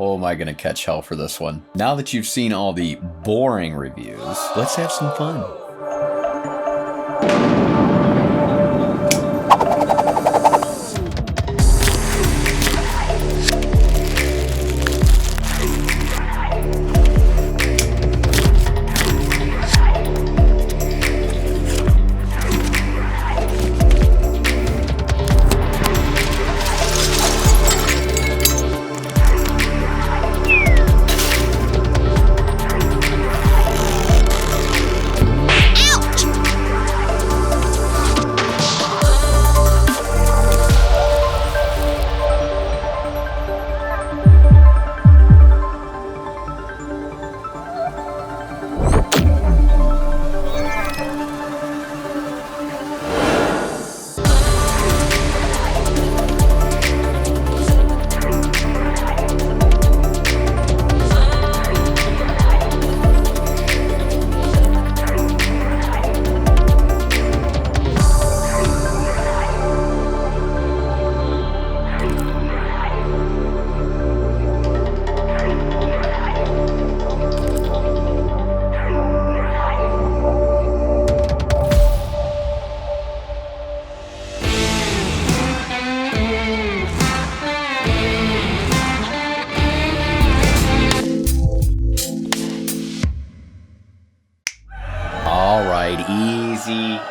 Oh, am I gonna catch hell for this one? Now that you've seen all the boring reviews, let's have some fun.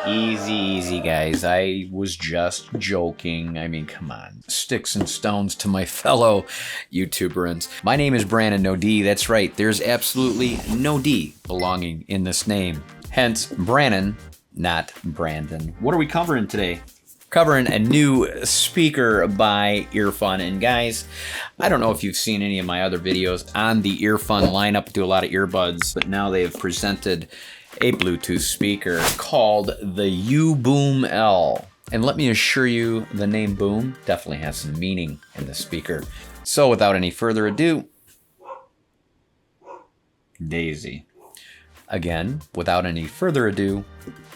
Easy, guys. I was just joking. I mean, come on. Sticks and stones to my fellow YouTuberans. My name is Brannon No D. That's right. There's absolutely no D belonging in this name. Hence, Brannon, not Brandon. What are we covering today? Covering a new speaker by EarFun. And guys, I don't know if you've seen any of my other videos on the EarFun lineup. Do a lot of earbuds, but now they've presented a Bluetooth speaker called the UBOOMl. And let me assure you, the name boom definitely has some meaning in the speaker. So without any further ado, Daisy. Again, without any further ado,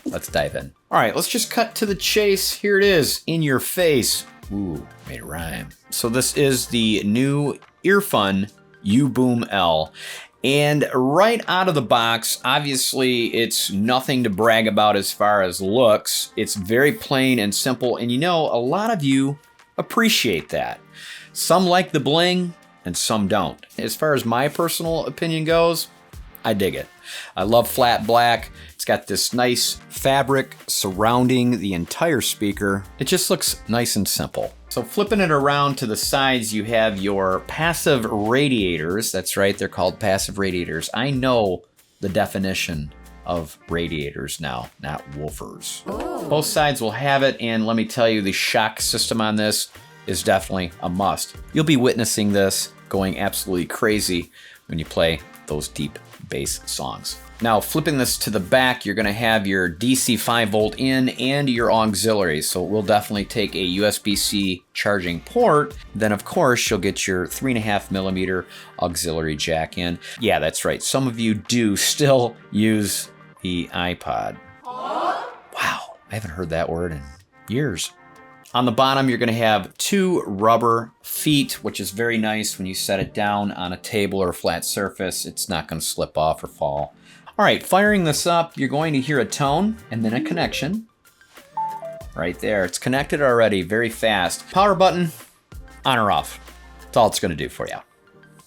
let's dive in. All right, let's just cut to the chase. Here it is, in your face. Ooh, made it rhyme. So this is the new EarFun UBOOMl. And right out of the box, obviously it's nothing to brag about as far as looks. It's very plain and simple, and you know, a lot of you appreciate that. Some like the bling, and some don't. As far as my personal opinion goes, I dig it. I love flat black. It's got this nice fabric surrounding the entire speaker. It just looks nice and simple. So flipping it around to the sides, you have your passive radiators. That's right, they're called passive radiators. I know the definition of radiators now, not woofers. Ooh. Both sides will have it, and let me tell you, the shock system on this is definitely a must. You'll be witnessing this going absolutely crazy when you play those deep bass songs. Now, flipping this to the back, you're gonna have your DC 5 volt in and your auxiliary. So we'll definitely take a USB-C charging port. Then of course, you'll get your 3.5mm auxiliary jack in. Yeah, that's right. Some of you do still use the iPod. Wow, I haven't heard that word in years. On the bottom, you're gonna have two rubber feet, which is very nice when you set it down on a table or a flat surface. It's not gonna slip off or fall. All right, firing this up, you're going to hear a tone and then a connection. Right there, it's connected already, very fast. Power button, on or off. That's all it's gonna do for you.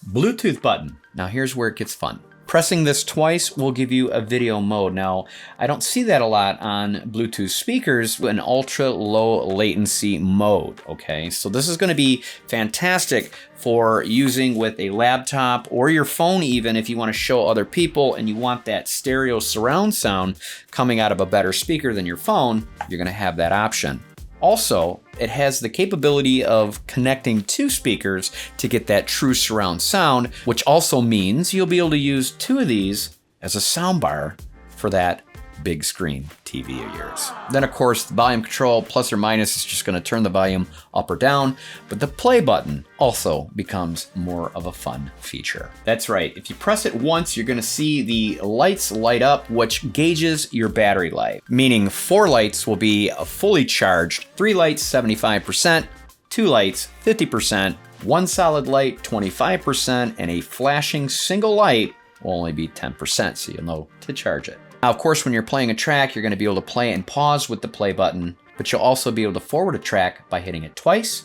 Bluetooth button. Now here's where it gets fun. Pressing this twice will give you a video mode. Now, I don't see that a lot on Bluetooth speakers, an ultra low latency mode, okay? So this is gonna be fantastic for using with a laptop or your phone even if you wanna show other people and you want that stereo surround sound coming out of a better speaker than your phone, you're gonna have that option. Also, it has the capability of connecting two speakers to get that true surround sound, which also means you'll be able to use two of these as a soundbar for that big screen TV of yours. Then of course, the volume control, plus or minus, is just gonna turn the volume up or down, but the play button also becomes more of a fun feature. That's right, if you press it once, you're gonna see the lights light up, which gauges your battery life, meaning 4 lights will be fully charged, 3 lights 75%, 2 lights 50%, One solid light, 25%, and a flashing single light will only be 10%, so you'll know to charge it. Now, of course, when you're playing a track, you're going to be able to play and pause with the play button, but you'll also be able to forward a track by hitting it twice,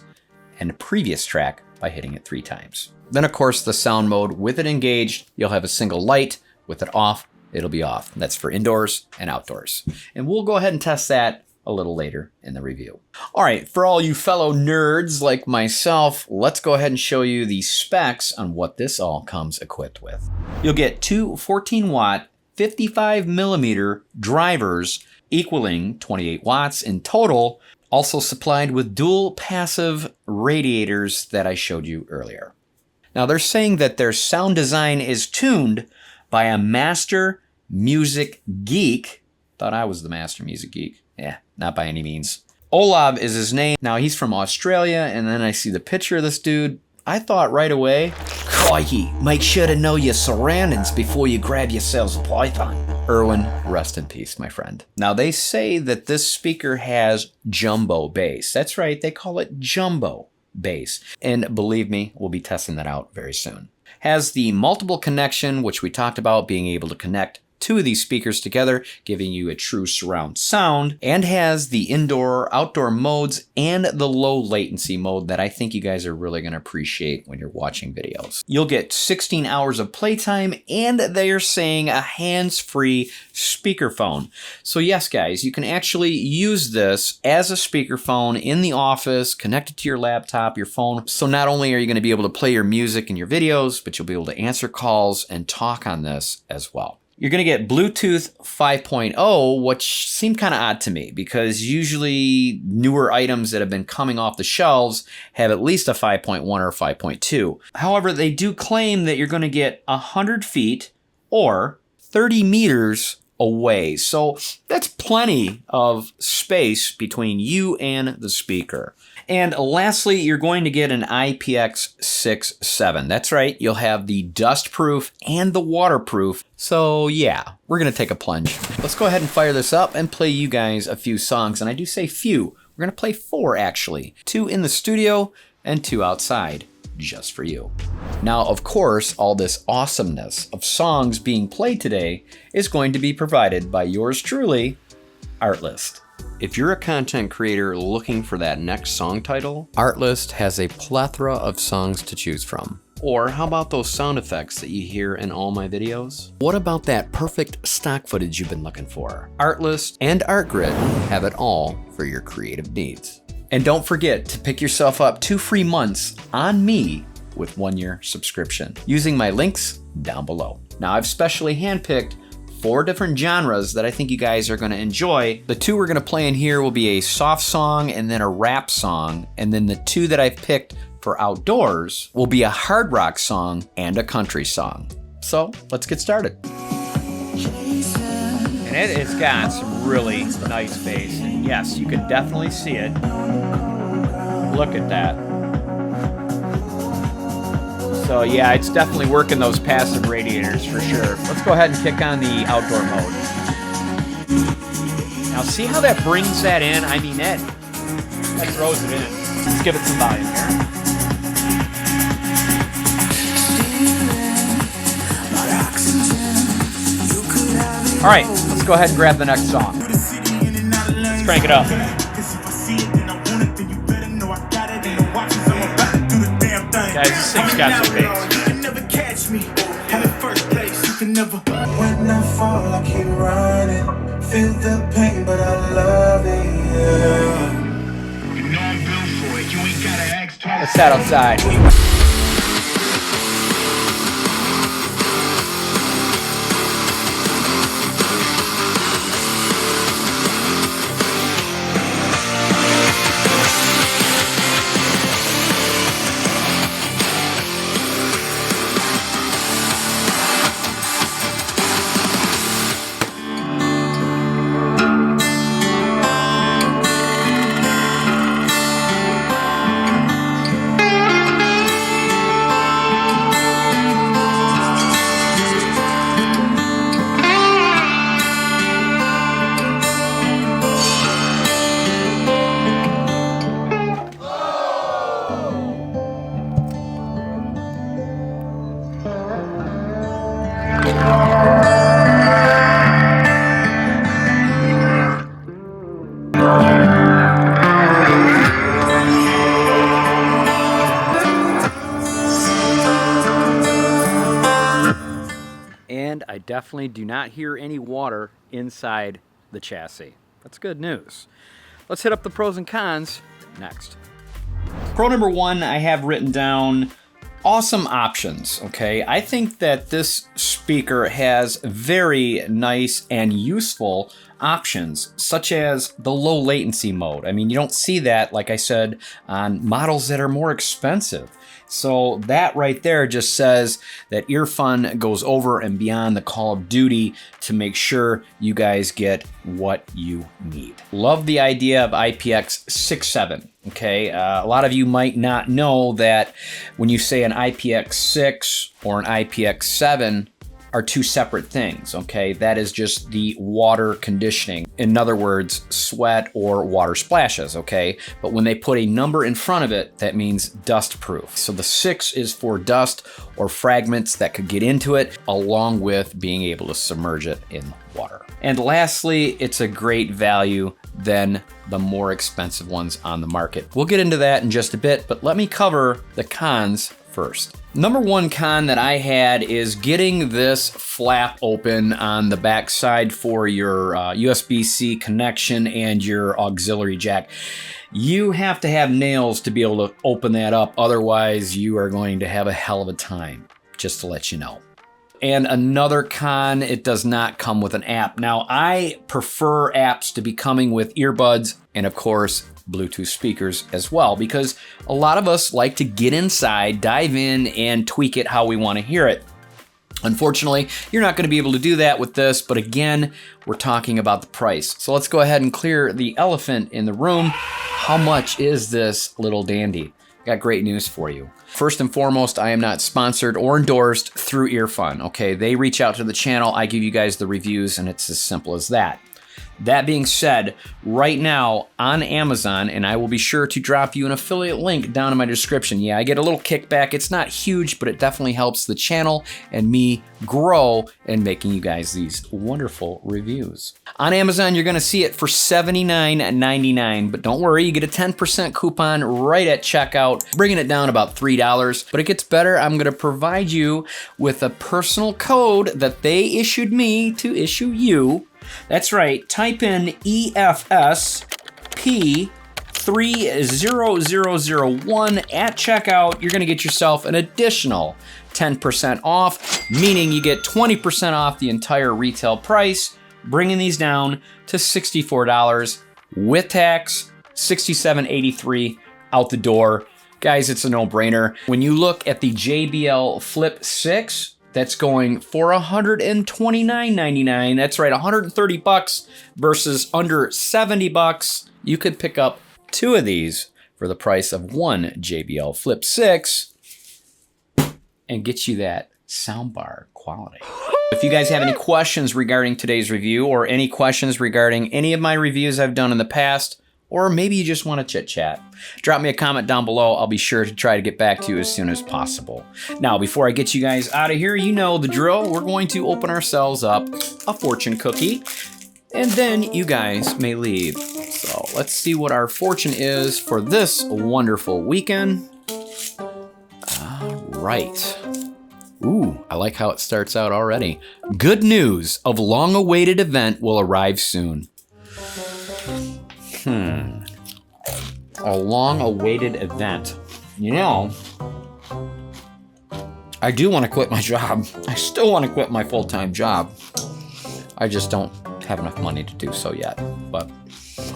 and a previous track by hitting it 3 times. Then, of course, the sound mode, with it engaged, you'll have a single light. With it off, it'll be off. That's for indoors and outdoors. And we'll go ahead and test that a little later in the review. All right, for all you fellow nerds like myself, let's go ahead and show you the specs on what this all comes equipped with. You'll get 2 14-watt, 55mm drivers equaling 28 watts in total, also supplied with dual passive radiators that I showed you earlier. Now, they're saying that their sound design is tuned by a master music geek. Thought I was the master music geek. Yeah, not by any means. Olav is his name. Now, he's from Australia, and then I see the picture of this dude. I thought right away, crikey, make sure to know your surroundings before you grab yourselves a python. Erwin, rest in peace, my friend. Now, they say that this speaker has jumbo bass. That's right, they call it jumbo bass. And believe me, we'll be testing that out very soon. Has the multiple connection, which we talked about, being able to connect 2 of these speakers together, giving you a true surround sound, and has the indoor, outdoor modes and the low latency mode that I think you guys are really going to appreciate when you're watching videos. You'll get 16 hours of playtime, and they are saying a hands-free speakerphone. So yes, guys, you can actually use this as a speakerphone in the office, connected to your laptop, your phone. So not only are you going to be able to play your music and your videos, but you'll be able to answer calls and talk on this as well. You're going to get Bluetooth 5.0, which seemed kind of odd to me because usually newer items that have been coming off the shelves have at least a 5.1 or 5.2. However, they do claim that you're going to get 100 feet or 30 meters away. So that's plenty of space between you and the speaker. And lastly, you're going to get an IPX6-7. That's right, you'll have the dust-proof and the waterproof. So yeah, we're gonna take a plunge. Let's go ahead and fire this up and play you guys a few songs. And I do say few, we're gonna play 4 actually. 2 in the studio and 2 outside, just for you. Now, of course, all this awesomeness of songs being played today is going to be provided by yours truly, ARTLIST. If you're a content creator looking for that next song title, ARTLIST has a plethora of songs to choose from. Or how about those sound effects that you hear in all my videos? What about that perfect stock footage you've been looking for? ARTLIST and ARTGRID have it all for your creative needs. And don't forget to pick yourself up 2 free months on me with 1-year subscription using my links down below. Now, I've specially handpicked 4 different genres that I think you guys are going to enjoy. The 2 we're going to play in here will be a soft song and then a rap song. And then the 2 that I've picked for outdoors will be a hard rock song and a country song. So let's get started. And it has got some really nice bass. And yes, you can definitely see it. Look at that. So yeah, it's definitely working those passive radiators for sure. Let's go ahead and kick on the outdoor mode. Now see how that brings that in? I mean, that throws it in. Let's give it some volume here. All right, let's go ahead and grab the next song. Let's crank it up. Guys, this thing's got some bass. When I fall, I keep running. Feel the pain, but I love it. You know I'm built for it. You ain't gotta ask twice. Let's head outside. definitely do not hear any water inside the chassis. That's good news. Let's hit up the pros and cons next. Pro number one, I have written down awesome options, okay? I think that this speaker has very nice and useful options, such as the low latency mode. I mean, you don't see that, like I said, on models that are more expensive. So that right there just says that EarFun goes over and beyond the call of duty to make sure you guys get what you need. Love the idea of IPX67, okay? A lot of you might not know that when you say an IPX6 or an IPX7, are two separate things, okay? That is just the water conditioning. In other words, sweat or water splashes, okay? But when they put a number in front of it, that means dust proof. So the 6 is for dust or fragments that could get into it, along with being able to submerge it in water. And lastly, it's a great value than the more expensive ones on the market. We'll get into that in just a bit, but let me cover the cons first. Number one con that I had is getting this flap open on the back side for your USB-C connection and your auxiliary jack. You have to have nails to be able to open that up, otherwise you are going to have a hell of a time, just to let you know. And another con, it does not come with an app. Now, I prefer apps to be coming with earbuds and, of course, Bluetooth speakers as well, because a lot of us like to get inside, dive in, and tweak it how we want to hear it. Unfortunately, you're not going to be able to do that with this, but again, we're talking about the price. So let's go ahead and clear the elephant in the room. How much is this little dandy? Got great news for you. First and foremost, I am not sponsored or endorsed through EarFun, okay? They reach out to the channel, I give you guys the reviews, and it's as simple as that. That being said, right now on Amazon, and I will be sure to drop you an affiliate link down in my description. Yeah, I get a little kickback. It's not huge, but it definitely helps the channel and me grow and making you guys these wonderful reviews. On Amazon, you're gonna see it for $79.99, but don't worry, you get a 10% coupon right at checkout, bringing it down about $3. But it gets better. I'm gonna provide you with a personal code that they issued me to issue you. That's right, type in EFSP30001 at checkout. You're gonna get yourself an additional 10% off, meaning you get 20% off the entire retail price, bringing these down to $64 with tax, $67.83 out the door. Guys, it's a no-brainer. When you look at the JBL Flip 6, that's going for $129.99. That's right, 130 bucks versus under 70 bucks. You could pick up two of these for the price of one JBL Flip 6 and get you that soundbar quality. If you guys have any questions regarding today's review or any questions regarding any of my reviews I've done in the past, or maybe you just want to chit chat, drop me a comment down below. I'll be sure to try to get back to you as soon as possible. Now, before I get you guys out of here, you know the drill. We're going to open ourselves up a fortune cookie, and then you guys may leave. So let's see what our fortune is for this wonderful weekend. All right. Ooh, I like how it starts out already. Good news of long-awaited event will arrive soon. A long-awaited event. You know, I do want to quit my job. I still want to quit my full-time job. I just don't have enough money to do so yet. But,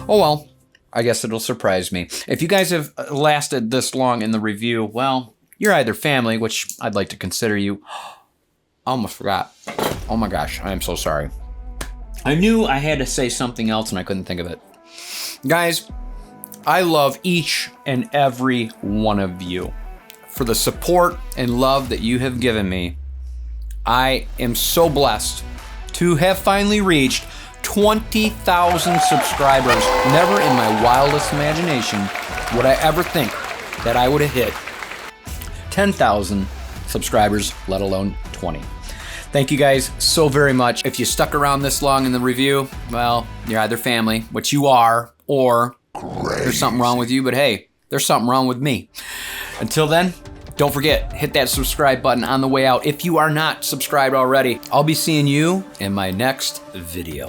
oh well, I guess it'll surprise me. If you guys have lasted this long in the review, well, you're either family, which I'd like to consider you. I almost forgot. Oh my gosh, I am so sorry. I knew I had to say something else and I couldn't think of it. Guys, I love each and every one of you for the support and love that you have given me. I am so blessed to have finally reached 20,000 subscribers. Never in my wildest imagination would I ever think that I would have hit 10,000 subscribers, let alone 20. Thank you guys so very much. If you stuck around this long in the review, well, you're either family, which you are, or there's something wrong with you, but hey, there's something wrong with me. Until then, Don't forget, hit that subscribe button on the way out if you are not subscribed already. I'll be seeing you in my next video.